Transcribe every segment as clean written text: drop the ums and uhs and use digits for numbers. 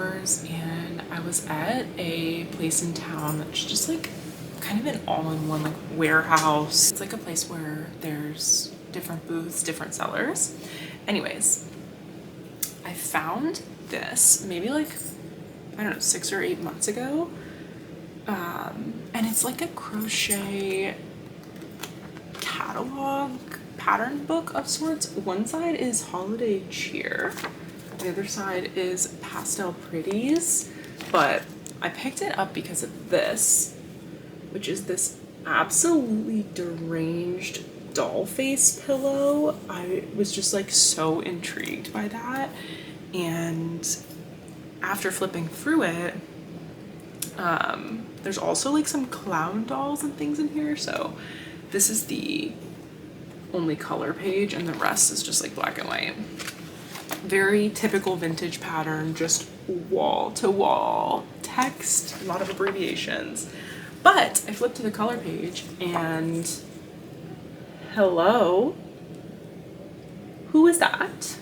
stores and I was at a place in town that's just like kind of an all-in-one like warehouse. It's like a place where there's different booths, different sellers. Anyways, I found this maybe like, I don't know, 6 or 8 months ago. And it's like a crochet catalog pattern book of sorts. One side is holiday cheer, the other side is pastel pretties, but I picked it up because of this, which is this absolutely deranged doll face pillow. I was just like so intrigued by that, and after flipping through it, there's also like some clown dolls and things in here. So this is the only color page and the rest is just like black and white. Very typical vintage pattern, just wall to wall text, a lot of abbreviations. But I flipped to the color page and hello, who is that?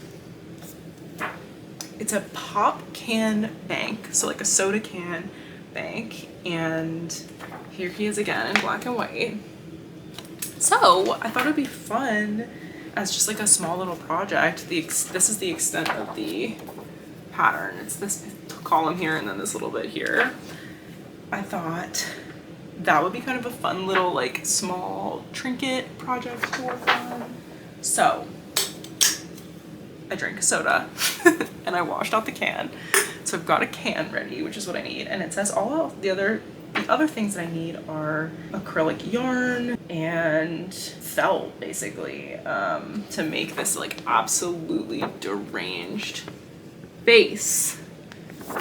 It's a pop can bank, so like a soda can bank, and here he is again in black and white. So I thought it'd be fun as just like a small little project. This is the extent of the pattern. It's this column here and then this little bit here. I thought that would be kind of a fun little like small trinket project to work on. So I drank a soda and I washed out the can. So I've got a can ready, which is what I need. And it says all the other things that I need are acrylic yarn and felt, basically, to make this like absolutely deranged base,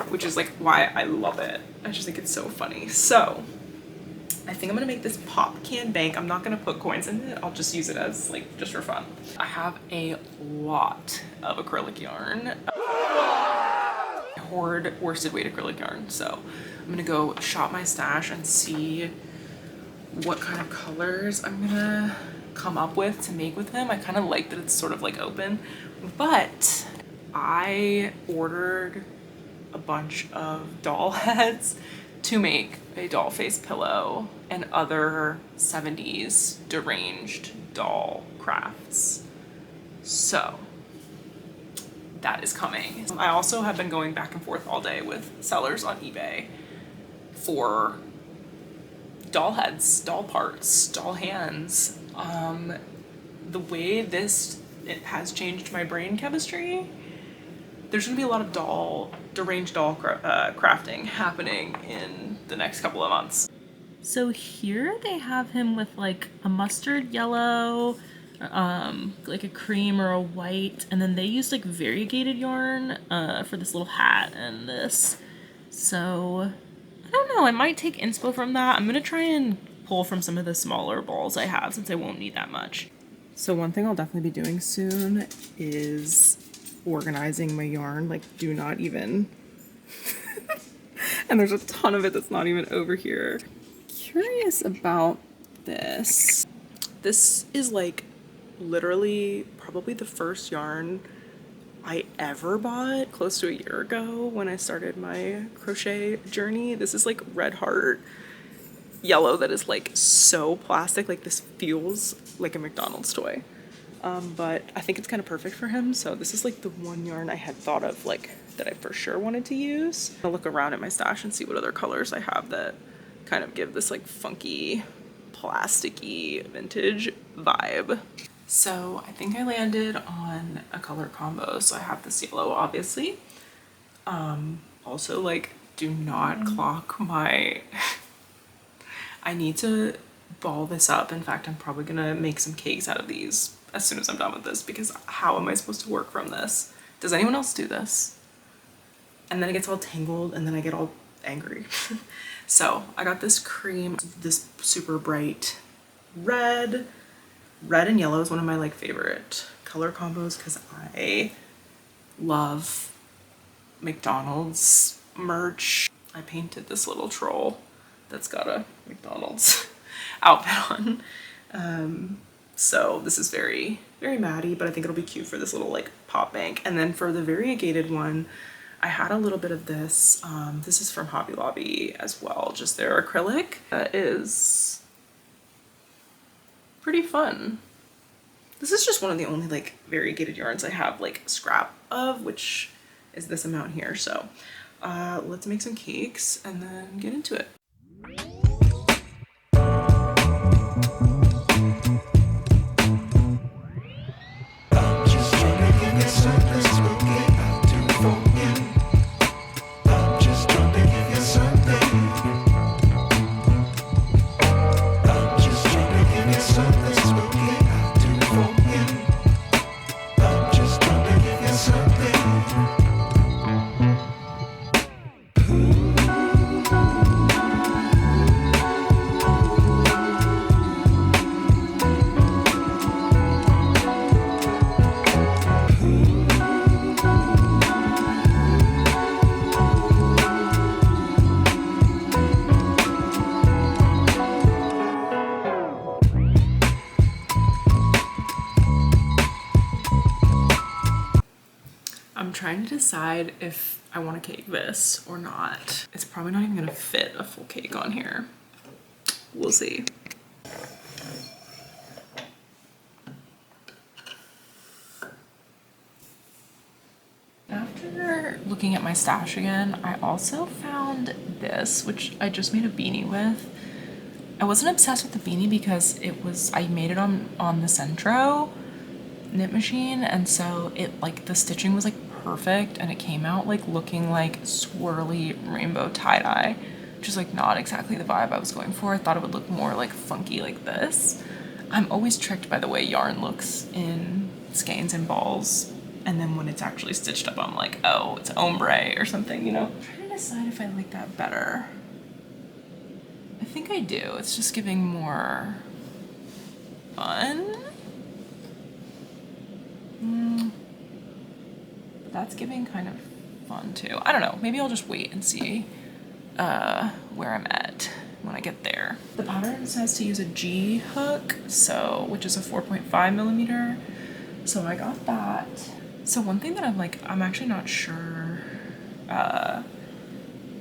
which is like why I love it. I just think it's so funny. So I think I'm gonna make this pop can bank. I'm not gonna put coins in it. I'll just use it as like just for fun. I have a lot of acrylic yarn. Hoard worsted weight acrylic yarn. So I'm gonna go shop my stash and see what kind of colors I'm gonna come up with to make with him. I kind of like that it's sort of like open, but I ordered a bunch of doll heads to make a doll face pillow and other 70s deranged doll crafts. So that is coming. I also have been going back and forth all day with sellers on eBay for doll heads, doll parts, doll hands. The way it has changed my brain chemistry, there's gonna be a lot of deranged doll crafting happening in the next couple of months. So here they have him with like a mustard yellow, like a cream or a white, and then they used like variegated yarn for this little hat and this. So I don't know, I might take inspo from that. I'm gonna try and pull from some of the smaller balls I have since I won't need that much. So one thing I'll definitely be doing soon is organizing my yarn, like do not even and there's a ton of it that's not even over here. Curious about this. This is like literally probably the first yarn I ever bought close to a year ago when I started my crochet journey. This is like Red Heart yellow that is like so plastic. Like this feels like a McDonald's toy. But I think it's kind of perfect for him. So this is like the one yarn I had thought of like that I for sure wanted to use. I'll look around at my stash and see what other colors I have that kind of give this like funky, plasticky vintage vibe. So I think I landed on a color combo. So I have this yellow, obviously. Also like do not clock my, I need to ball this up. In fact, I'm probably gonna make some cakes out of these as soon as I'm done with this, because how am I supposed to work from this? Does anyone else do this? And then it gets all tangled and then I get all angry. So I got this cream, this super bright red. Red and yellow is one of my like favorite color combos because I love McDonald's merch. I painted this little troll that's got a McDonald's outfit on. So this is very, very matte-y, but I think it'll be cute for this little like pop bank. And then for the variegated one, I had a little bit of this. This is from Hobby Lobby as well, just their acrylic. That is pretty fun. This is just one of the only like variegated yarns I have like scrap of, which is this amount here. So let's make some cakes and then get into it. I'm trying to decide if I want to cake this or not. It's probably not even gonna fit a full cake on here. We'll see. After looking at my stash again, I also found this, which I just made a beanie with. I wasn't obsessed with the beanie because I made it on the Centro knit machine, and so it like the stitching was like perfect, and it came out like looking like swirly rainbow tie-dye, which is like not exactly the vibe I was going for. I thought it would look more like funky like this. I'm always tricked by the way yarn looks in skeins and balls, and then when it's actually stitched up I'm like, oh, it's ombre or something, you know? I'm trying to decide if I like that better. I think I do. It's just giving more fun. But that's giving kind of fun too. I don't know, maybe I'll just wait and see where I'm at when I get there. The pattern says to use a G hook, which is a 4.5 millimeter. So I got that. So one thing that I'm actually not sure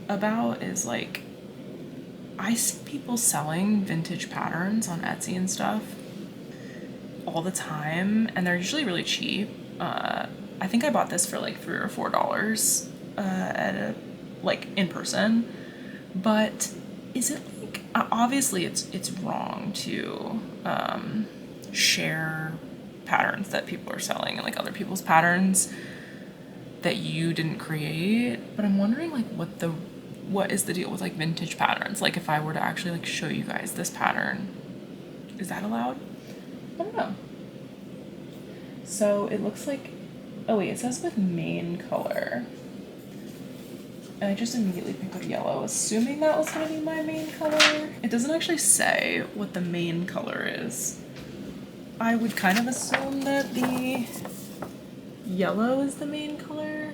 about is like, I see people selling vintage patterns on Etsy and stuff all the time, and they're usually really cheap. I think I bought this for like $3 or $4 like in person. But is it like, obviously it's wrong to share patterns that people are selling and like other people's patterns that you didn't create, but I'm wondering like what is the deal with like vintage patterns? Like if I were to actually like show you guys this pattern, is that allowed? I don't know. So it looks like, oh wait, it says with main color. And I just immediately picked up yellow, assuming that was gonna be my main color. It doesn't actually say what the main color is. I would kind of assume that the yellow is the main color,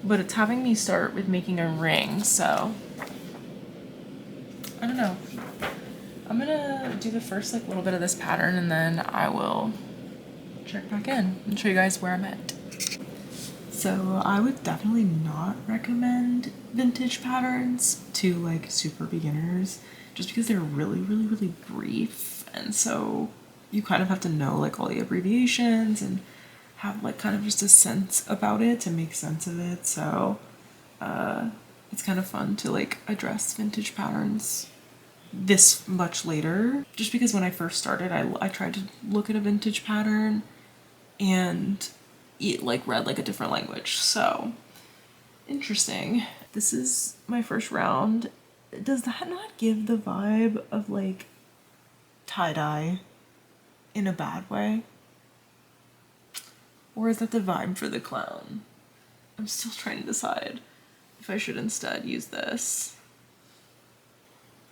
but it's having me start with making a ring, so I don't know. I'm gonna do the first like little bit of this pattern and then I will check back in and show you guys where I'm at. So I would definitely not recommend vintage patterns to like super beginners, just because they're really, really, really brief, and so you kind of have to know like all the abbreviations and have like kind of just a sense about it to make sense of it. So it's kind of fun to like address vintage patterns this much later, just because when I first started I tried to look at a vintage pattern and it like read like a different language. So interesting. This is my first round. Does that not give the vibe of like tie-dye in a bad way? Or is that the vibe for the clown? I'm still trying to decide if I should instead use this.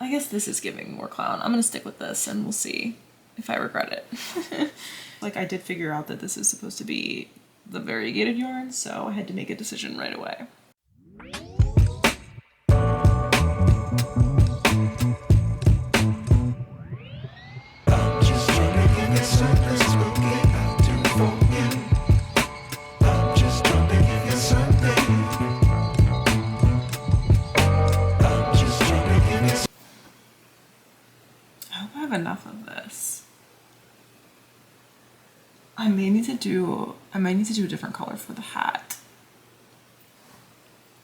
I guess this is giving more clown. I'm gonna stick with this and we'll see if I regret it. Like I did figure out that this is supposed to be the variegated yarn, so I had to make a decision right away. I might need to do a different color for the hat.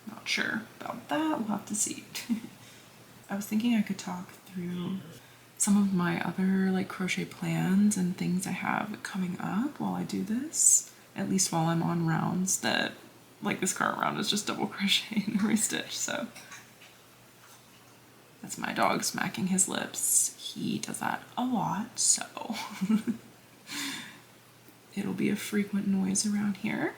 Not sure about that, we'll have to see. I was thinking I could talk through some of my other like crochet plans and things I have coming up while I do this, at least while I'm on rounds that, like this current round is just double crochet and every stitch, so. That's my dog smacking his lips. He does that a lot, so it'll be a frequent noise around here.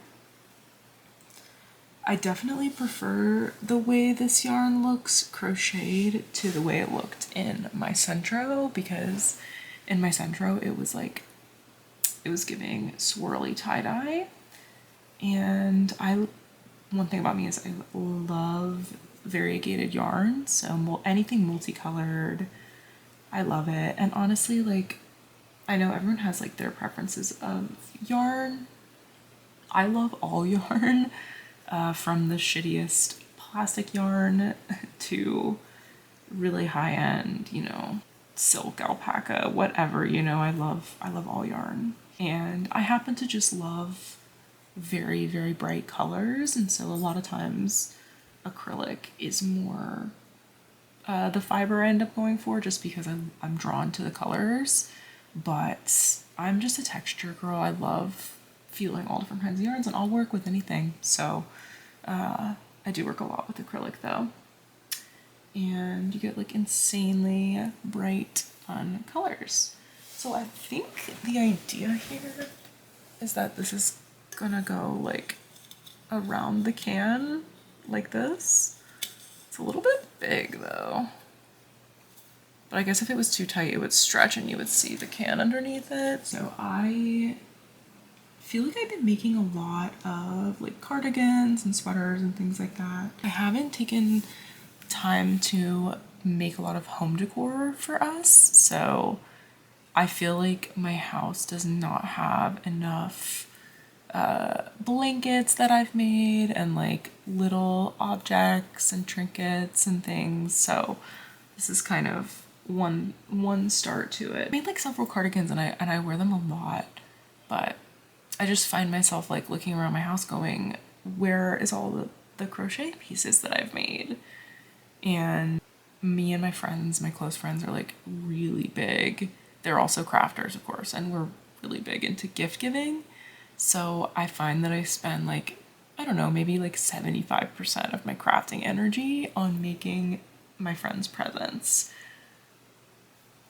I definitely prefer the way this yarn looks crocheted to the way it looked in my Centro, because in my Centro it was giving swirly tie-dye, and one thing about me is I love variegated yarn, so anything multicolored, I love it. And honestly, like, I know everyone has like their preferences of yarn. I love all yarn, from the shittiest plastic yarn to really high-end, you know, silk, alpaca, whatever, you know, I love all yarn. And I happen to just love very, very bright colors, and so a lot of times acrylic is more the fiber I end up going for, just because I'm drawn to the colors. But I'm just a texture girl. I love feeling all different kinds of yarns, and I'll work with anything. So I do work a lot with acrylic though. And you get like insanely bright, fun colors. So I think the idea here is that this is gonna go like around the can like this. It's a little bit big though. But I guess if it was too tight, it would stretch and you would see the can underneath it. So I feel like I've been making a lot of like cardigans and sweaters and things like that. I haven't taken time to make a lot of home decor for us, so I feel like my house does not have enough blankets that I've made and like little objects and trinkets and things, so this is kind of one start to it. I made like several cardigans and I wear them a lot, but I just find myself like looking around my house going, where is all the crochet pieces that I've made? And me and my friends, my close friends, are like really big. They're also crafters, of course, and we're really big into gift giving. So I find that I spend like, I don't know, maybe like 75% of my crafting energy on making my friends presents.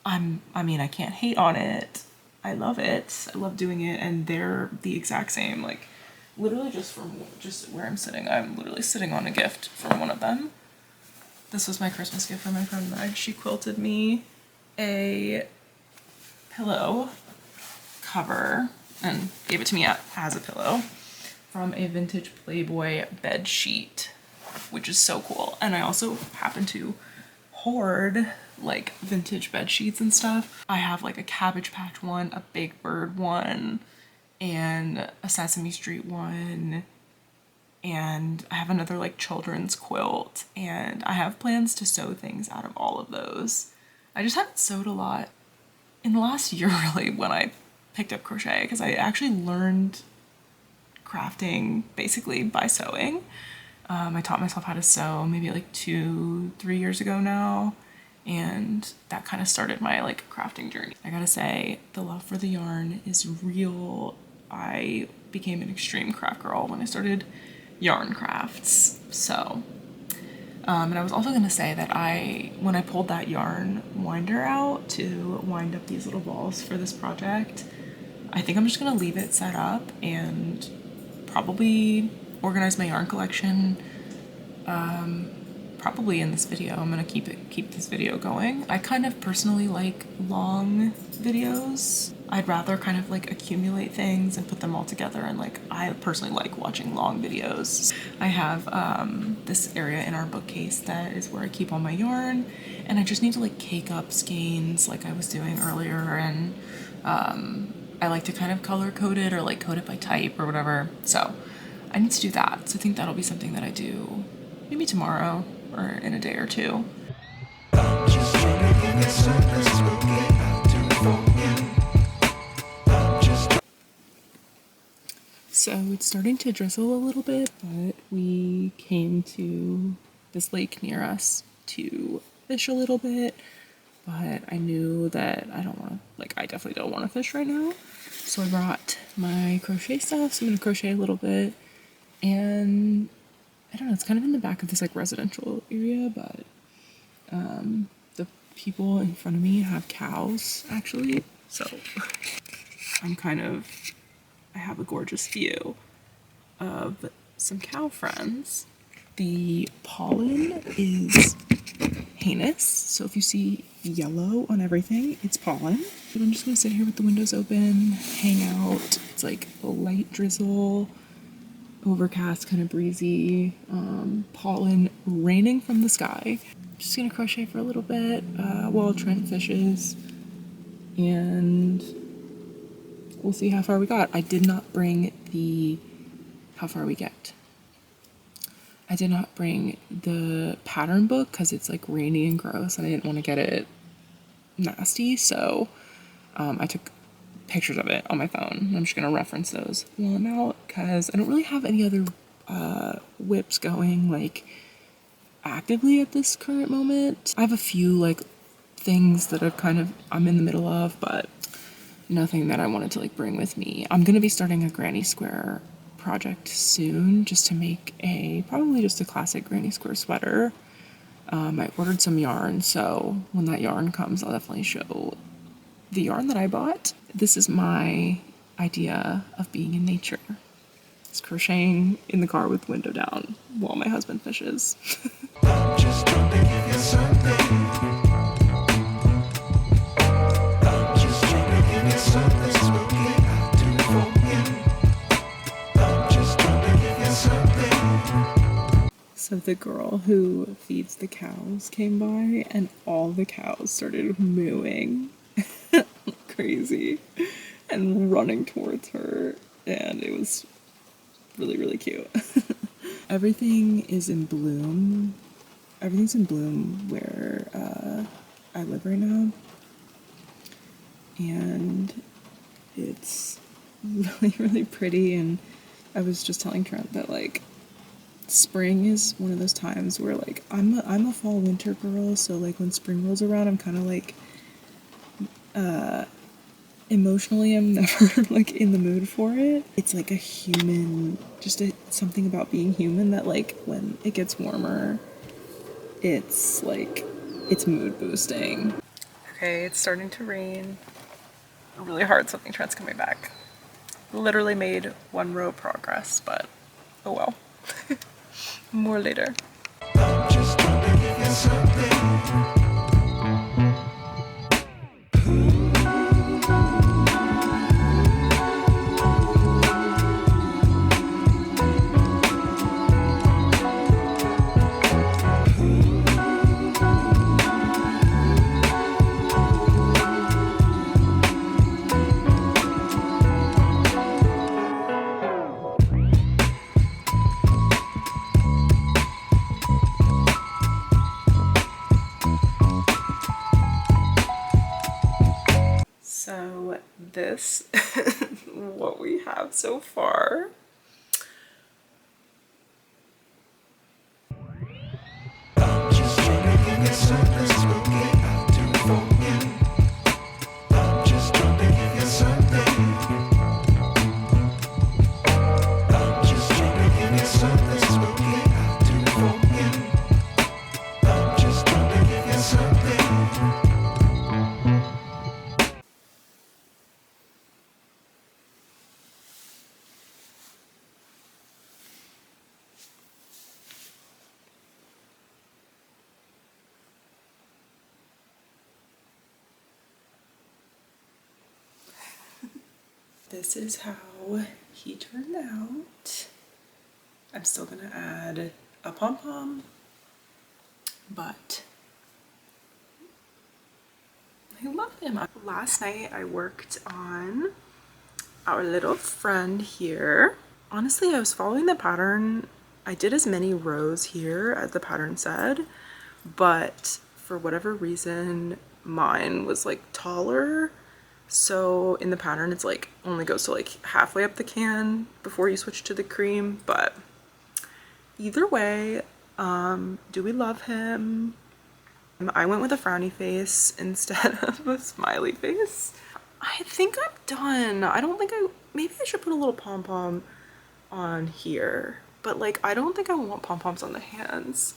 I mean, I can't hate on it. I love it. I love doing it, and they're the exact same. Like, literally just where I'm sitting, I'm literally sitting on a gift from one of them. This was my Christmas gift from my friend Meg. She quilted me a pillow cover and gave it to me as a pillow from a vintage Playboy bed sheet, which is so cool. And I also happen to hoard like vintage bed sheets and stuff. I have like a Cabbage Patch one, a Big Bird one, and a Sesame Street one, and I have another like children's quilt, and I have plans to sew things out of all of those. I just haven't sewed a lot in the last year really when I picked up crochet, because I actually learned crafting basically by sewing. I taught myself how to sew maybe like 2-3 years ago now, and that kind of started my like crafting journey. I gotta say, the love for the yarn is real. I became an extreme craft girl when I started yarn crafts. So and I was also gonna say that when I pulled that yarn winder out to wind up these little balls for this project, I think I'm just gonna leave it set up and probably organize my yarn collection. Probably in this video. I'm gonna keep this video going. I kind of personally like long videos. I'd rather kind of like accumulate things and put them all together, and like I personally like watching long videos. I have this area in our bookcase that is where I keep all my yarn, and I just need to like cake up skeins like I was doing earlier, and I like to kind of color code it or like code it by type or whatever. So I need to do that. So I think that'll be something that I do maybe tomorrow or in a day or two. So it's starting to drizzle a little bit, but we came to this lake near us to fish a little bit, but I knew that I don't want to, like, I definitely don't want to fish right now. So I brought my crochet stuff, so I'm going to crochet a little bit, and I don't know, it's kind of in the back of this, like, residential area, but the people in front of me have cows, actually, so I'm kind of, I have a gorgeous view of some cow friends. The pollen is heinous, so if you see yellow on everything, it's pollen. But I'm just gonna sit here with the windows open, hang out. It's like a light drizzle, overcast, kind of breezy, pollen raining from the sky. Just gonna crochet for a little bit while Trent fishes, and we'll see how far we got. I did not bring the, how far we get. I did not bring the pattern book because it's like rainy and gross and I didn't want to get it nasty, so I took pictures of it on my phone. I'm just gonna reference those while I'm out because I don't really have any other whips going like actively at this current moment. I have a few like things that are kind of I'm in the middle of, but nothing that I wanted to like bring with me. I'm gonna be starting a granny square project soon just to make a probably just a classic granny square sweater. I ordered some yarn, so when that yarn comes I'll definitely show the yarn that I bought. This is my idea of being in nature. It's crocheting in the car with the window down while my husband fishes. I'm just trying to give you something. I'm just trying to give you something spooky to for you. I'm just trying to give you something. So the girl who feeds the cows came by and all the cows started mooing crazy and running towards her, and it was really, really cute. Everything is in bloom. Everything's in bloom where I live right now, and it's really, really pretty. And I was just telling Trent that like spring is one of those times where like I'm a fall winter girl, so like when spring rolls around I'm kind of like emotionally I'm never like in the mood for it. It's like a human, just something about being human that like when it gets warmer it's like it's mood boosting. Okay, it's starting to rain really hard, so I think Trent's coming back. Literally made one row progress, but oh well. More later. I'm just trying to give you something. So this is what we have so far. I'm just trying to give you something spooky to for you. I'm just trying to give you something. I'm just trying to give you something spooky to for you. I'm just trying to give you something. This is how he turned out. I'm still gonna add a pom-pom, but I love him. Last night I worked on our little friend here. Honestly, I was following the pattern. I did as many rows here as the pattern said, but for whatever reason, mine was like taller So in the pattern, it's like only goes to like halfway up the can before you switch to the cream, but either way, do we love him? I went with a frowny face instead of a smiley face. I think I'm done. I don't think maybe I should put a little pom-pom on here, but like I don't think I want pom-poms on the hands.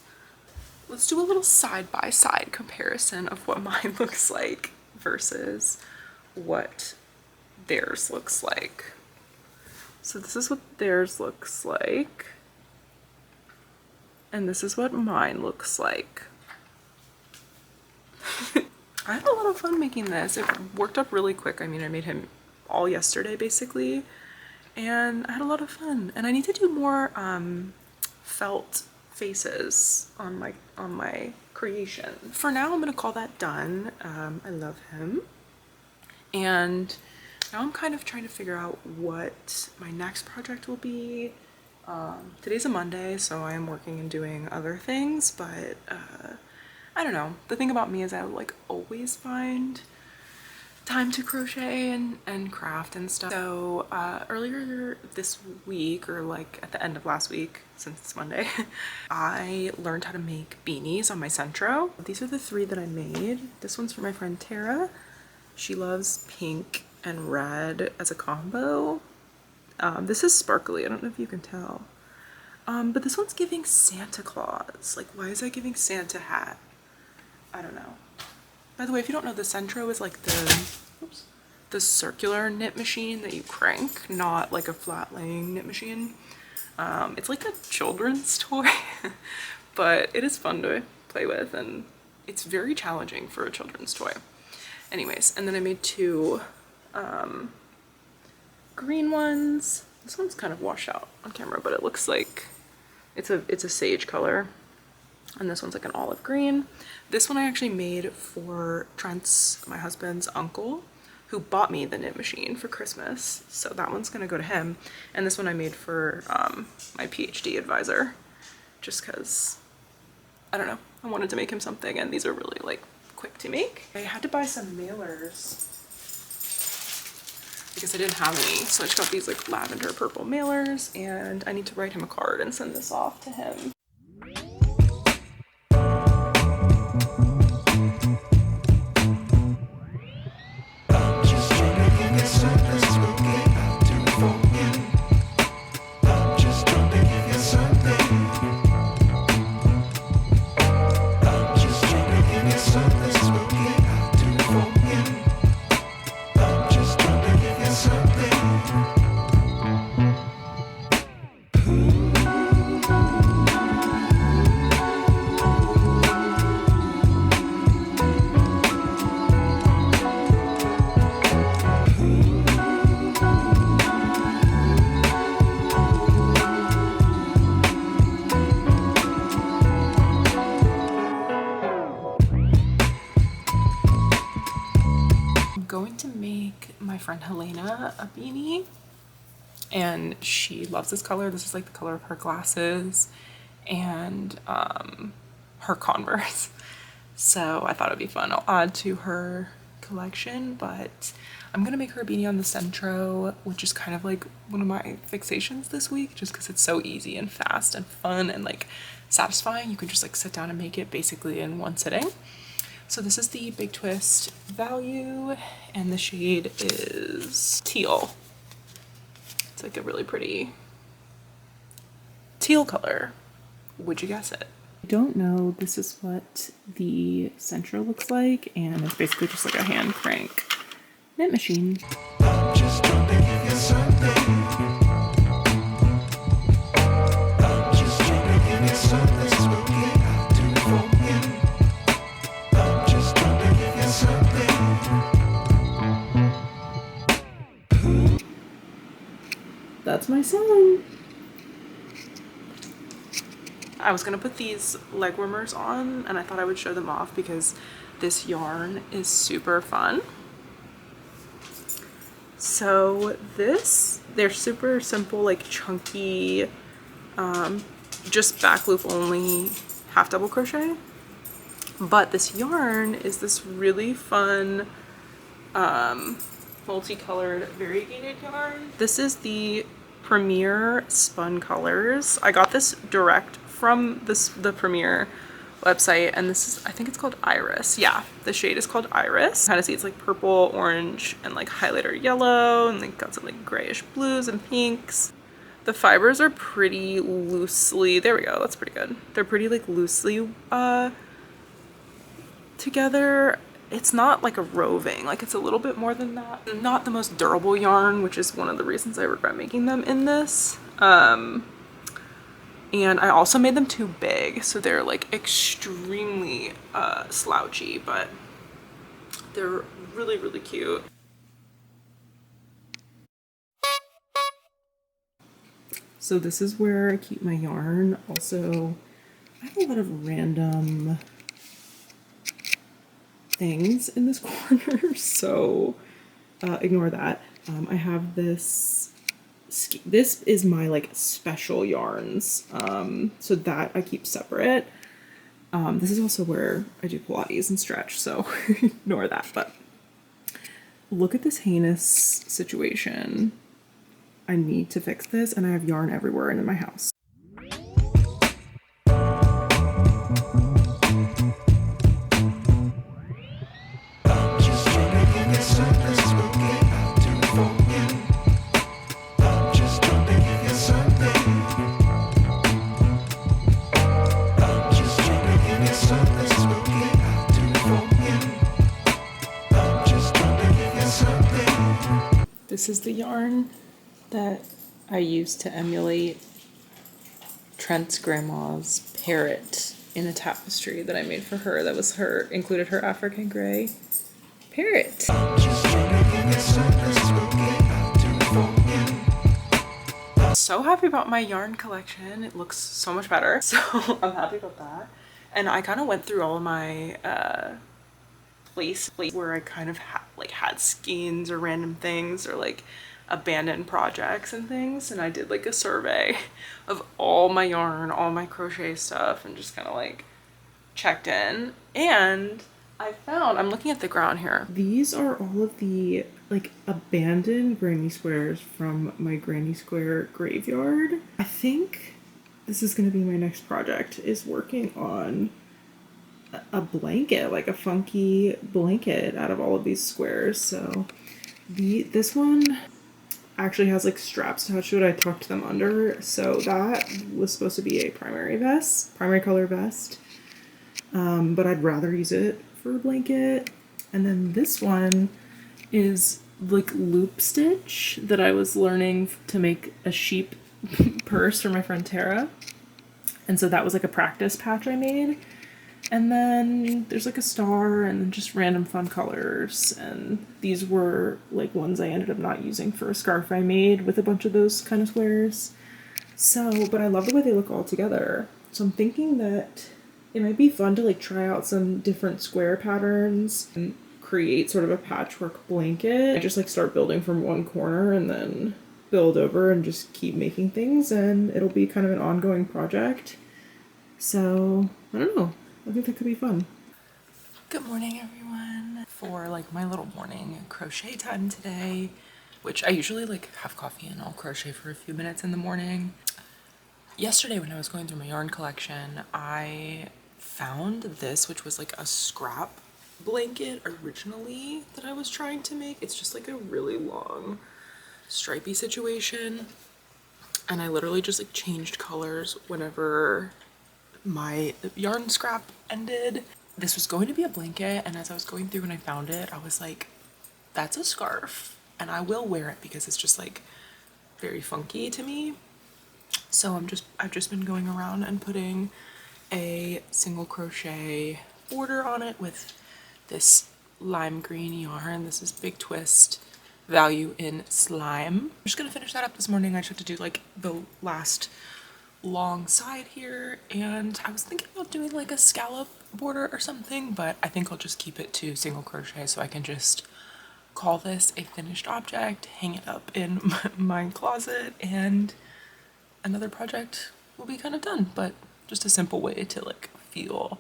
Let's do a little side-by-side comparison of what mine looks like versus what theirs looks like. So this is what theirs looks like, and this is what mine looks like. I had a lot of fun making this. It worked up really quick. I mean, I made him all yesterday basically, and I had a lot of fun. And I need to do more felt faces on my creation. For now, I'm gonna call that done. I love him. And now I'm kind of trying to figure out what my next project will be. Today's a Monday, so I am working and doing other things, but I don't know. The thing about me is I like always find time to crochet and craft and stuff. So earlier this week, or like at the end of last week, since it's Monday, I learned how to make beanies on my Centro. These are the 3 that I made. This one's for my friend Tara. She loves pink and red as a combo. This is sparkly, I don't know if you can tell. But this one's giving Santa Claus. Like, why is that giving Santa hat? I don't know. By the way, if you don't know, the Centro is like the circular knit machine that you crank, not like a flat laying knit machine. It's like a children's toy, but it is fun to play with, and it's very challenging for a children's toy. Anyways, and then I made 2 green ones. This one's kind of washed out on camera, but it looks like it's a sage color. And this one's like an olive green. This one I actually made for Trent's, my husband's uncle, who bought me the knit machine for Christmas. So that one's gonna go to him. And this one I made for my PhD advisor, just cause, I don't know, I wanted to make him something, and these are really like quick to make. I had to buy some mailers because I didn't have any. So I just got these like lavender purple mailers, and I need to write him a card and send this off to him. Going to make my friend Helena a beanie, and she loves this color. This is like the color of her glasses and her Converse, so I thought it'd be fun. I'll add to her collection, but I'm gonna make her a beanie on the Centro, which is kind of like one of my fixations this week, just because it's so easy and fast and fun and like satisfying. You can just like sit down and make it basically in one sitting. So this is the Big Twist Value, and the shade is teal. It's like a really pretty teal color. Would you guess it? I don't know. This is what the Centro looks like, and it's basically just like a hand crank knit machine. I'm just trying to give you something. I'm just trying to give you something smoky out to for you. I'm just trying to give you something. That's my song. I was gonna put these leg warmers on, and I thought I would show them off because this yarn is super fun. So they're super simple, like chunky, just back loop only half double crochet. But this yarn is this really fun multicolored variegated yarn. This is the Premier Spun Colors. I got this direct from the Premier website, and this is, I think it's called Iris. Yeah, the shade is called Iris. Kind of see it's like purple, orange, and like highlighter yellow, and like got some like grayish blues and pinks. The fibers are pretty loosely, there we go, that's pretty good. They're pretty like loosely together. It's not like a roving, like it's a little bit more than that. Not the most durable yarn, which is one of the reasons I regret making them in this. And I also made them too big, so they're like extremely slouchy, but they're really, really cute. So this is where I keep my yarn. Also, I have a lot of random things in this corner, so ignore that. I have this is my like special yarns, so that I keep separate. This is also where I do Pilates and stretch, so ignore that. But look at this heinous situation. I need to fix this, and I have yarn everywhere in my house. This is the yarn that I used to emulate Trent's grandma's parrot in a tapestry that I made for her. That was her, included her African gray parrot. So happy about my yarn collection. It looks so much better. So I'm happy about that. And I kind of went through all of my place where I kind of had skeins or random things or like abandoned projects and things, and I did like a survey of all my yarn, all my crochet stuff, and just kind of like checked in. And I found, I'm looking at the ground here, these are all of the like abandoned granny squares from my granny square graveyard. I think this is going to be my next project, is working on a blanket, like a funky blanket out of all of these squares. So this one actually has like straps attached to it. I tucked them under, so that was supposed to be a primary color vest, but I'd rather use it for a blanket. And then this one is like loop stitch that I was learning to make a sheep purse for my friend Tara, and so that was like a practice patch I made. And then there's like a star and just random fun colors. And these were like ones I ended up not using for a scarf I made with a bunch of those kind of squares. So, but I love the way they look all together. So I'm thinking that it might be fun to like try out some different square patterns and create sort of a patchwork blanket. I just like start building from one corner and then build over and just keep making things, and it'll be kind of an ongoing project. So, I don't know. I think that could be fun. Good morning, everyone. For like my little morning crochet time today, which I usually like have coffee and I'll crochet for a few minutes in the morning. Yesterday when I was going through my yarn collection, I found this, which was like a scrap blanket originally that I was trying to make. It's just like a really long stripey situation, and I literally just like changed colors whenever my yarn scrap ended. This was going to be a blanket, and as I was going through and I found it, I was like, that's a scarf, and I will wear it because it's just like very funky to me. So I've just been going around and putting a single crochet border on it with this lime green yarn. This is Big Twist Value in Slime. I'm just gonna finish that up this morning. I just have to do like the last long side here, and I was thinking about doing like a scallop border or something, but I think I'll just keep it to single crochet so I can just call this a finished object, hang it up in my closet, and another project will be kind of done. But just a simple way to like feel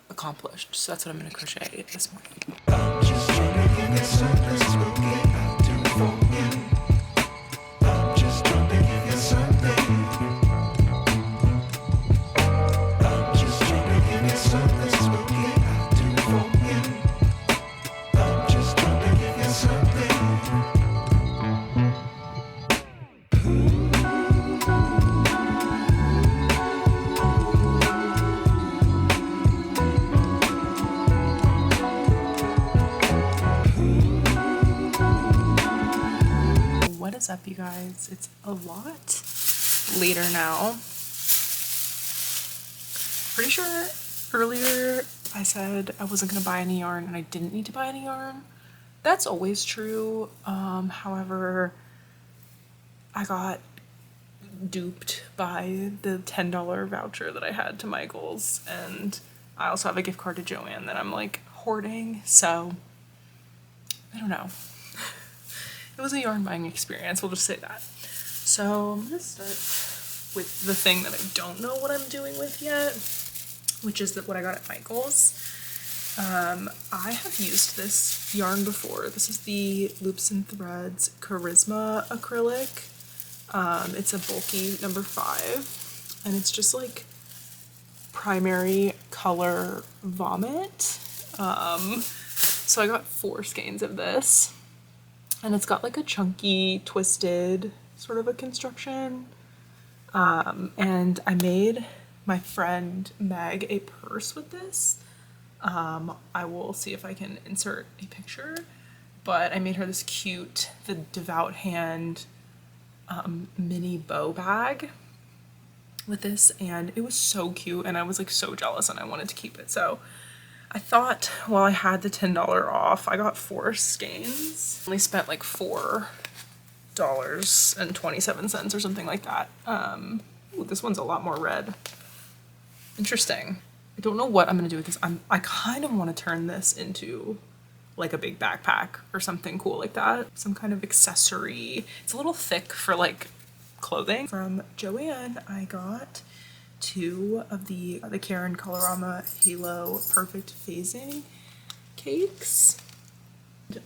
accomplished. So that's what I'm gonna crochet this morning. this up, you guys. It's a lot later now. Pretty sure earlier I said I wasn't gonna buy any yarn and I didn't need to buy any yarn. That's always true. However, I got duped by the $10 voucher that I had to Michael's, and I also have a gift card to Joann that I'm like hoarding, so I don't know. It was a yarn buying experience, we'll just say that. So I'm gonna start with the thing that I don't know what I'm doing with yet, which is what I got at Michael's. I have used this yarn before. This is the Loops and Threads Charisma acrylic. It's a bulky number 5, and it's just like primary color vomit. So I got 4 skeins of this, and it's got like a chunky, twisted sort of a construction. And I made my friend Meg a purse with this. I will see if I can insert a picture, but I made her this cute, the Devout Hand mini bow bag with this, and it was so cute, and I was like so jealous and I wanted to keep it. So I thought while I had the $10 off, I got 4 skeins. I only spent like $4.27 or something like that. Ooh, this one's a lot more red. Interesting. I don't know what I'm gonna do with this. I kind of want to turn this into like a big backpack or something cool like that. Some kind of accessory. It's a little thick for like clothing. From Joann, I got 2 of the Karen Colorama Halo Perfect Phasing cakes.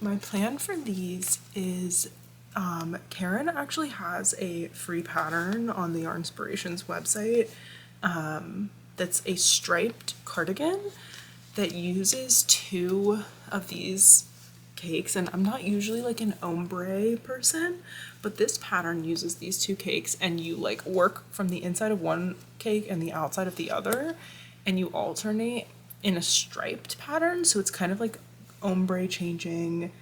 My plan for these is Karen actually has a free pattern on the Yarnspirations website that's a striped cardigan that uses 2 of these cakes, and I'm not usually like an ombre person, but this pattern uses these 2 cakes, and you like work from the inside of one cake and the outside of the other, and you alternate in a striped pattern, so it's kind of like ombre changing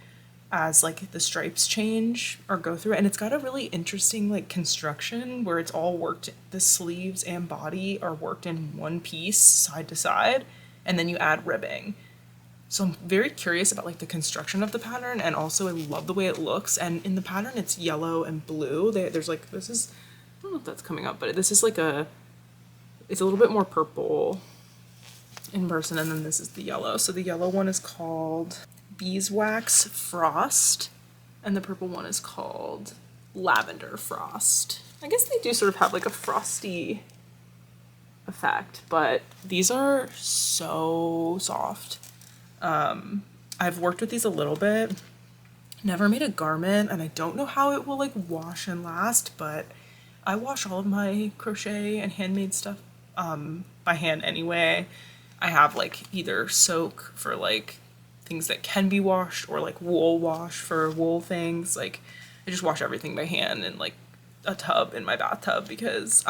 as like the stripes change or go through it. And it's got a really interesting like construction where it's all worked, the sleeves and body are worked in one piece side to side, and then you add ribbing. So I'm very curious about like the construction of the pattern, and also I love the way it looks. And in the pattern it's yellow and blue. There's like, this is, I don't know if that's coming up, but this is like it's a little bit more purple in person, and then this is the yellow. So the yellow one is called Beeswax Frost, and the purple one is called Lavender Frost. I guess they do sort of have like a frosty effect, but these are so soft. I've worked with these a little bit, never made a garment, and I don't know how it will like wash and last, but I wash all of my crochet and handmade stuff by hand anyway. I have like either soak for like things that can be washed, or like wool wash for wool things. Like I just wash everything by hand in like a tub in my bathtub, because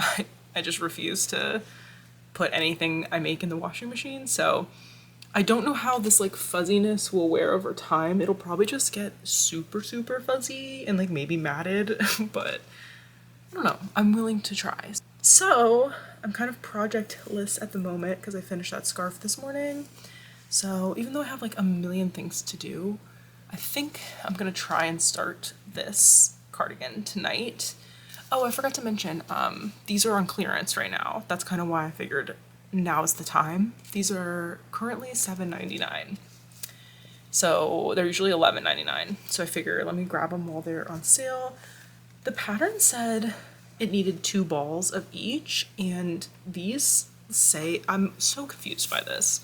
I just refuse to put anything I make in the washing machine. So I don't know how this like fuzziness will wear over time. It'll probably just get super fuzzy and like maybe matted, but I don't know. I'm willing to try. So I'm kind of projectless at the moment because I finished that scarf this morning. So even though I have like a million things to do, I think I'm gonna try and start this cardigan tonight. Oh, I forgot to mention, these are on clearance right now. That's kind of why I figured now is the time. These are currently $7.99. So they're usually $11.99. So I figured let me grab them while they're on sale. The pattern said it needed 2 balls of each, and these say, I'm so confused by this.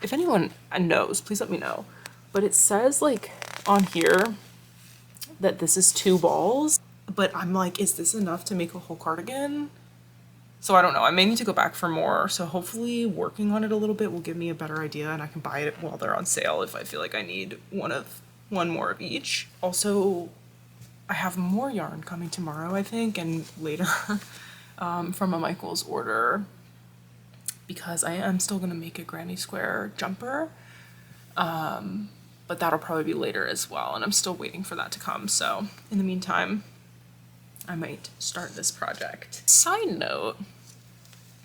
If anyone knows, please let me know. But it says like on here that this is 2 balls, but I'm like, is this enough to make a whole cardigan? So I don't know, I may need to go back for more. So hopefully working on it a little bit will give me a better idea, and I can buy it while they're on sale if I feel like I need one more of each. Also, I have more yarn coming tomorrow, I think, and later from a Michael's order, because I am still gonna make a granny square jumper, but that'll probably be later as well, and I'm still waiting for that to come. So in the meantime, I might start this project. Side note,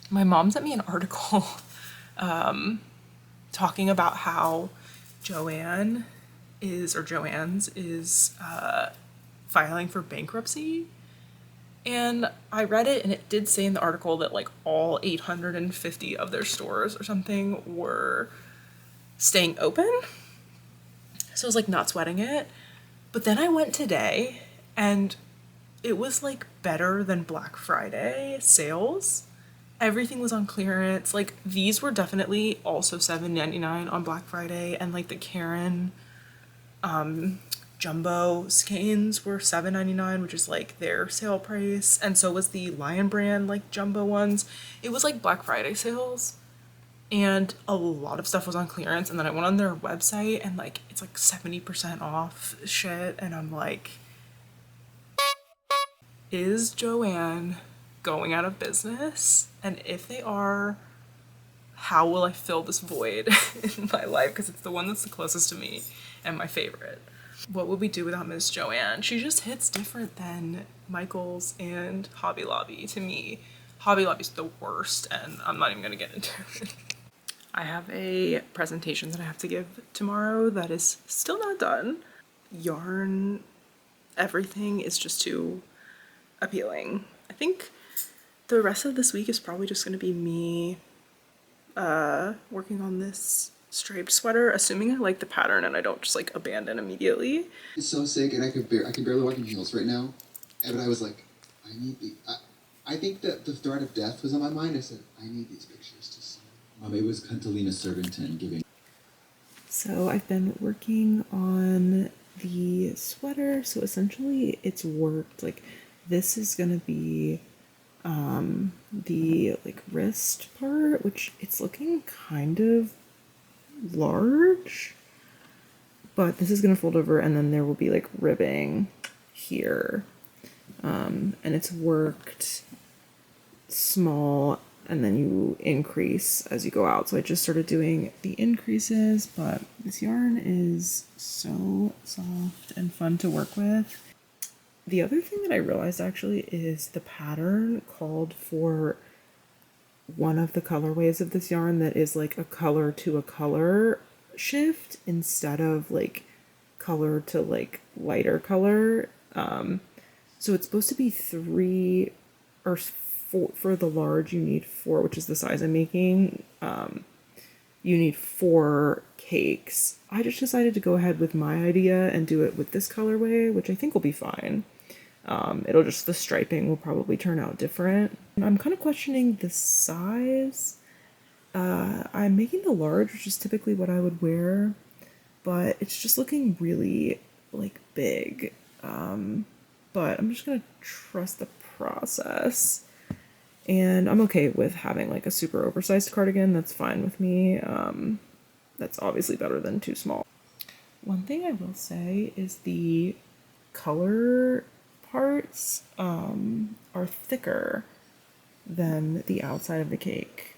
my mom sent me an article talking about how Joann's is filing for bankruptcy. And I read it, and it did say in the article that like all 850 of their stores or something were staying open. So I was like not sweating it. But then I went today and it was like better than Black Friday sales. Everything was on clearance. Like these were definitely also $7.99 on Black Friday, and like the Karen jumbo skeins were $7.99, which is like their sale price, and so was the Lion brand like jumbo ones. It was like Black Friday sales, and a lot of stuff was on clearance. And then I went on their website and like it's like 70% off shit, and I'm like, is Joann going out of business? And if they are, how will I fill this void in my life? Because it's the one that's the closest to me and my favorite. What would we do without Miss Joann? She just hits different than Michael's and Hobby Lobby to me. Hobby Lobby's the worst, and I'm not even gonna get into it. I have a presentation that I have to give tomorrow that is still not done. Yarn, everything is just too appealing. I think the rest of this week is probably just gonna be me working on this striped sweater, assuming I like the pattern and I don't just like abandon immediately. It's so sick, and I can barely walk in heels right now. But I was like, I think that the threat of death was on my mind. I said, I need these pictures to see. It was Cantalina Servington giving. So I've been working on the sweater. So essentially it's worked. Like this is gonna be the like wrist part, which it's looking kind of large, but this is gonna fold over, and then there will be like ribbing here, and it's worked small, and then you increase as you go out. So I just started doing the increases, but this yarn is so soft and fun to work with. The other thing that I realized actually is the pattern called for one of the colorways of this yarn that is like a color to a color shift instead of like color to like lighter color. So it's supposed to be 3 or 4 for the large. You need 4, which is the size I'm making. You need 4 cakes. I just decided to go ahead with my idea and do it with this colorway, which I think will be fine. It'll just, the striping will probably turn out different. I'm kind of questioning the size. I'm making the large, which is typically what I would wear, but it's just looking really like big. But I'm just gonna trust the process. And I'm okay with having like a super oversized cardigan. That's fine with me. That's obviously better than too small. One thing I will say is the color parts are thicker than the outside of the cake,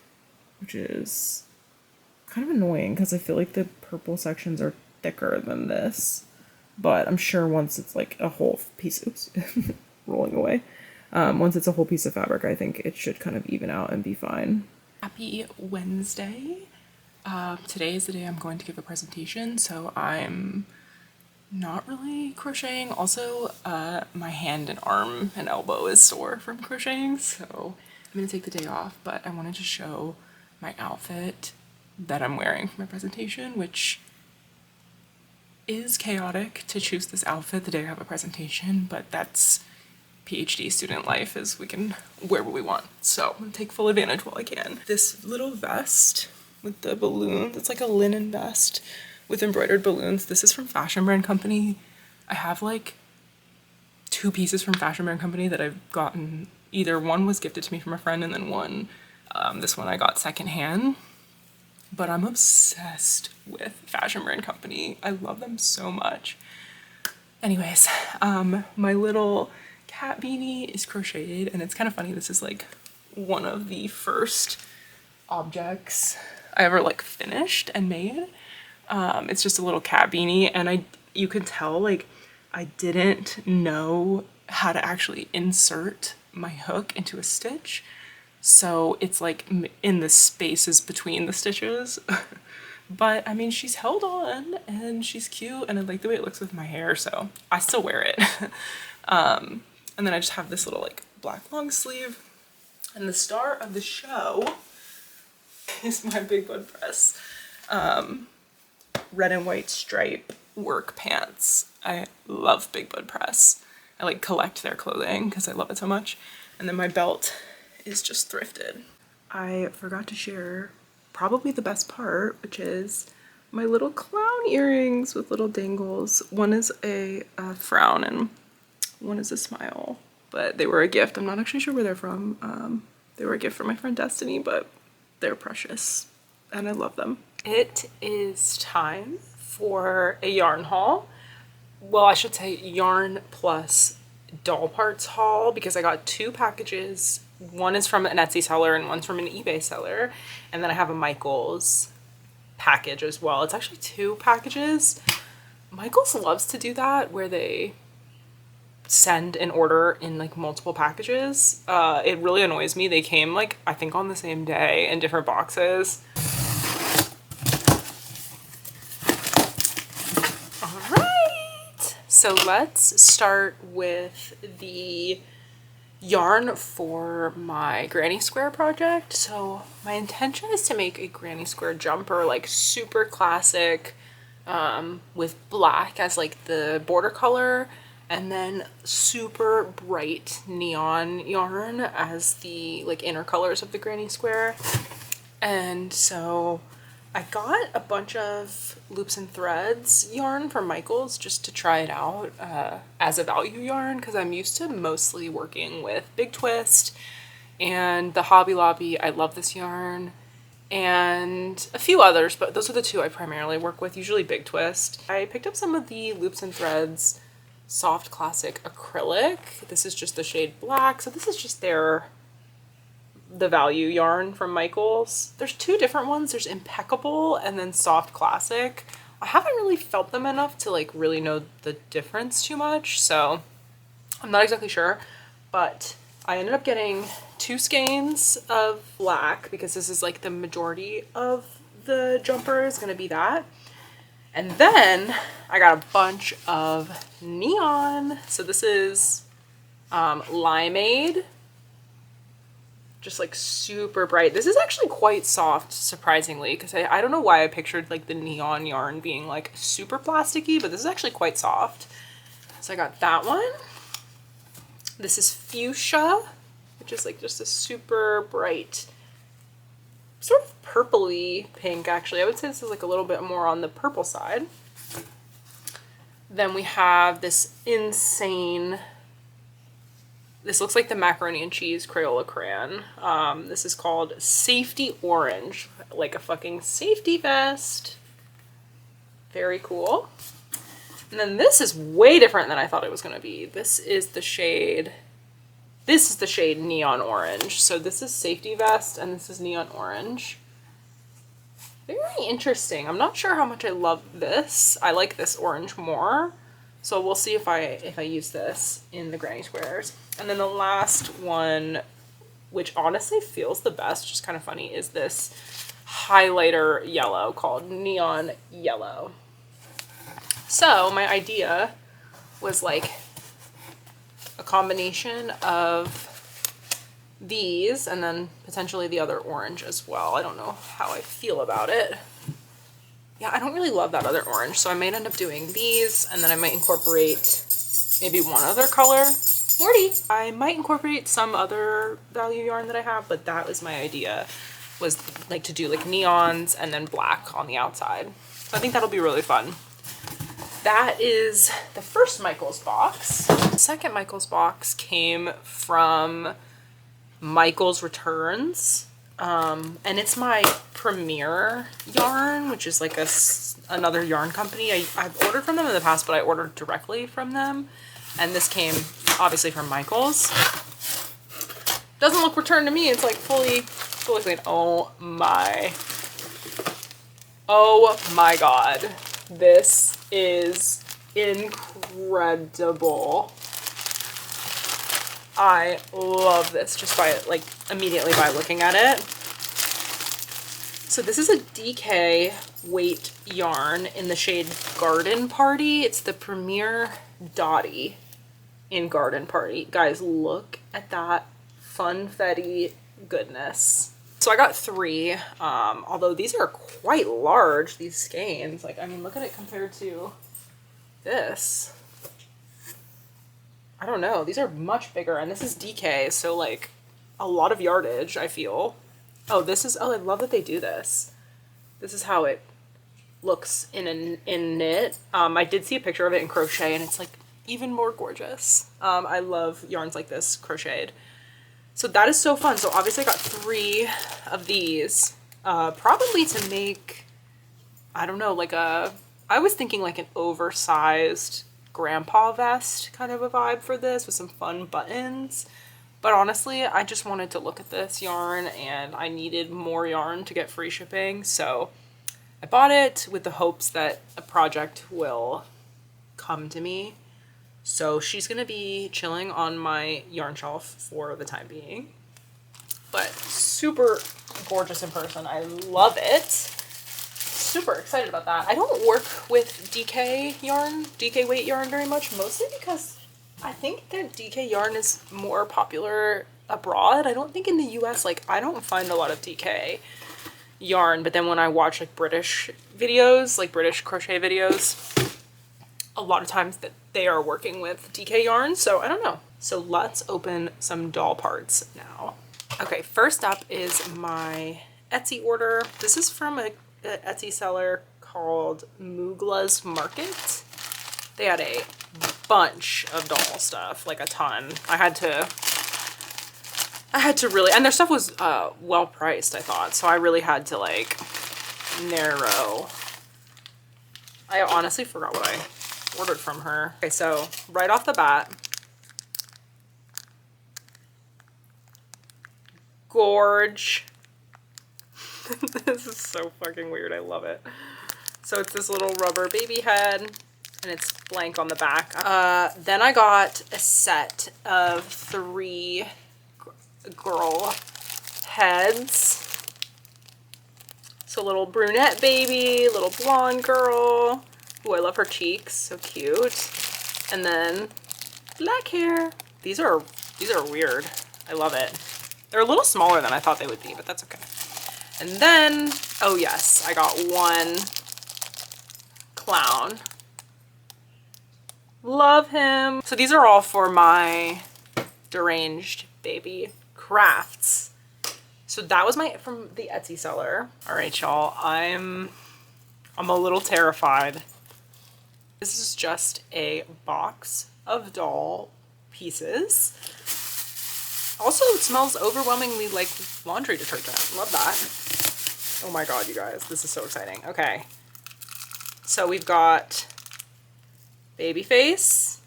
which is kind of annoying because I feel like the purple sections are thicker than this, but I'm sure once it's like a whole piece, oops, rolling away, once it's a whole piece of fabric, I think it should kind of even out and be fine. Happy Wednesday. Today is the day I'm going to give a presentation, so I'm not really crocheting. Also, my hand and arm and elbow is sore from crocheting, so I'm gonna take the day off, but I wanted to show my outfit that I'm wearing for my presentation, which is chaotic to choose this outfit the day I have a presentation, but that's PhD student life, is we can wear what we want. So I'm gonna take full advantage while I can. This little vest with the balloons, it's like a linen vest with embroidered balloons. This is from Fashion Brand Company. I have like 2 pieces from Fashion Brand Company that I've gotten. Either one was gifted to me from a friend, and then one, this one I got secondhand. But I'm obsessed with Fashion Brand Company. I love them so much. Anyways, my little cat beanie is crocheted, and it's kind of funny. This is like one of the first objects I ever like finished and made. It's just a little cat beanie, and you can tell like I didn't know how to actually insert my hook into a stitch. So it's like in the spaces between the stitches. But I mean, she's held on and she's cute and I like the way it looks with my hair, so I still wear it. And then I just have this little like black long sleeve. And the star of the show is my Big Bud Press red and white stripe work pants. I love Big Bud Press. I like collect their clothing because I love it so much. And then my belt is just thrifted. I forgot to share probably the best part, which is my little clown earrings with little dangles. One is a frown and one is a smile, but they were a gift. I'm not actually sure where they're from. They were a gift from my friend Destiny, but they're precious and I love them. It is time for a yarn haul. Well, I should say yarn plus doll parts haul, because I got 2 packages. One is from an Etsy seller and one's from an eBay seller. And then I have a Michaels package as well. It's actually 2 packages. Michaels loves to do that where they send an order in like multiple packages. It really annoys me. They came like, I think on the same day in different boxes. So let's start with the yarn for my granny square project. So my intention is to make a granny square jumper, like super classic, with black as like the border color, and then super bright neon yarn as the like inner colors of the granny square. And so I got a bunch of loops and threads yarn from Michaels just to try it out as a value yarn, because I'm used to mostly working with Big Twist and the Hobby Lobby. I love this yarn and a few others, but those are the 2 I primarily work with, usually Big Twist. I picked up some of the loops and threads soft classic acrylic. This is just the shade black, so this is just the value yarn from Michaels. There's 2 different ones. There's Impeccable and then Soft Classic. I haven't really felt them enough to like really know the difference too much, so I'm not exactly sure, but I ended up getting 2 skeins of black because this is like the majority of the jumper is gonna be that. And then I got a bunch of neon. So this is Limeade. Just like super bright. This is actually quite soft, surprisingly, because I don't know why I pictured like the neon yarn being like super plasticky, but this is actually quite soft. So I got that one. This is Fuchsia, which is like just a super bright, sort of purpley pink, actually. I would say this is like a little bit more on the purple side. Then we have this insane, this looks like the macaroni and cheese Crayola crayon. This is called Safety Orange, like a fucking safety vest. Very cool. And then this is way different than I thought it was going to be. This is the shade Neon Orange. So this is Safety Vest and this is Neon Orange. Very interesting. I'm not sure how much I love this. I like this orange more. So we'll see if I use this in the granny squares. And then the last one, which honestly feels the best, just kind of funny, is this highlighter yellow called Neon Yellow. So my idea was like a combination of these and then potentially the other orange as well. I don't know how I feel about it. Yeah, I don't really love that other orange, so I might end up doing these, and then I might incorporate maybe one other color. Morty! I might incorporate some other value yarn that I have, but that was my idea, was like to do like neons and then black on the outside. So I think that'll be really fun. That is the first Michaels box. The second Michaels box came from Michaels Returns. And it's my Premier yarn, which is like another yarn company. I've ordered from them in the past, but I ordered directly from them. And this came obviously from Michaels. Doesn't look returned to me. It's like fully clean. Oh my God. This is incredible. I love this just by like immediately by looking at it. So this is a DK weight yarn in the shade Garden Party. It's the Premier Dottie in Garden Party. Guys, look at that funfetti goodness. So I got 3, although these are quite large, these skeins. Like, I mean, look at it compared to this. I don't know, these are much bigger, and this is DK, so like a lot of yardage, I feel. Oh, this is, oh, I love that they do this. This is how it looks in knit. I did see a picture of it in crochet, and it's like even more gorgeous. I love yarns like this crocheted. So that is so fun. So obviously I got 3 of these, probably to make, I don't know, like I was thinking like an oversized grandpa vest kind of a vibe for this with some fun buttons. But honestly, I just wanted to look at this yarn and I needed more yarn to get free shipping. So I bought it with the hopes that a project will come to me. So she's going to be chilling on my yarn shelf for the time being. But super gorgeous in person. I love it. Super excited about that. I don't work with DK weight yarn very much, mostly because I think that DK yarn is more popular abroad. I don't think in the US, like, I don't find a lot of DK yarn, but then when I watch like British videos, like British crochet videos, a lot of times that they are working with DK yarn, so I don't know. So let's open some doll parts now. Okay, first up is my Etsy order. This is from an Etsy seller called Moogla's Market. They had a bunch of doll stuff, like a ton. I had to really, and their stuff was well priced, I thought, so I really had to like narrow. I honestly forgot what I ordered from her. Okay, so right off the bat, gorge. This is so fucking weird. I love it. So it's this little rubber baby head and it's blank on the back. Then I got a set of 3 girl heads. So little brunette baby, little blonde girl. Ooh, I love her cheeks, so cute. And then black hair. These are weird. I love it. They're a little smaller than I thought they would be, but that's okay. And then, oh yes, I got 1 clown. Love him. So these are all for my deranged baby crafts. So that was from the Etsy seller. All right, y'all, I'm a little terrified. This is just a box of doll pieces. Also, it smells overwhelmingly like laundry detergent. Love that. Oh my god, you guys, this is so exciting. Okay, so we've got baby face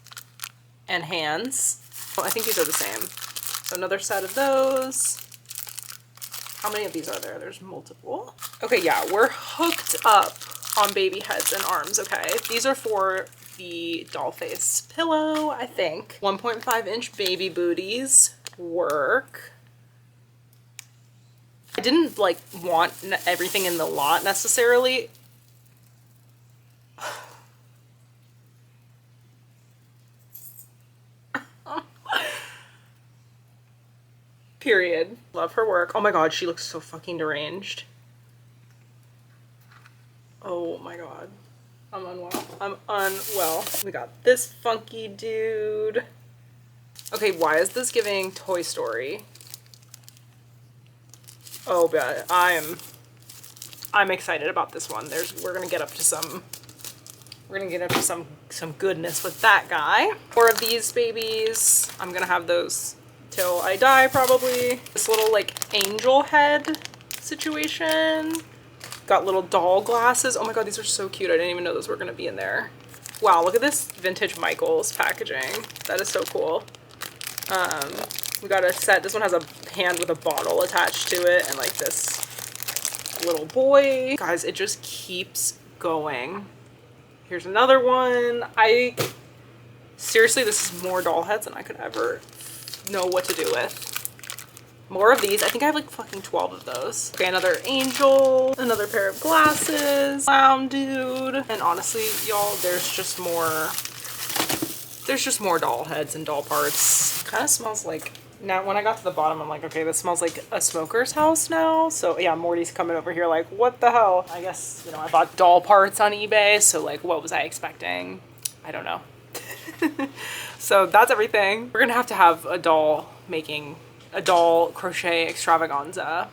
and hands. Oh, I think these are the same. So another set of those. How many of these are there? There's multiple. Okay, yeah, we're hooked up on baby heads and arms, okay? These are for the doll face pillow, I think. 1.5-inch baby booties work. I didn't like want everything in the lot necessarily. Period. Love her work. Oh my god, she looks so fucking deranged. Oh my god. I'm unwell. I'm unwell. We got this funky dude. Okay, why is this giving Toy Story? Oh, but I'm excited about this one. We're gonna get up to some goodness with that guy. 4 of these babies. I'm gonna have those till I die, probably. This little like angel head situation. Got little doll glasses. Oh my god, these are so cute. I didn't even know those were gonna be in there. Wow, look at this vintage Michaels packaging. That is so cool. We got a set. This one has a hand with a bottle attached to it and like this little boy. Guys, it just keeps going. Here's another one. Seriously, this is more doll heads than I could ever know what to do with. More of these. I think I have like fucking 12 of those. Okay, another angel, another pair of glasses, clown dude. And honestly, y'all, there's just more doll heads and doll parts. Kind of smells like, now when I got to the bottom, I'm like, okay, this smells like a smoker's house now. So yeah, Morty's coming over here like, what the hell? I guess, you know, I bought doll parts on eBay. So like, what was I expecting? I don't know. So that's everything. We're gonna have to have a doll crochet extravaganza.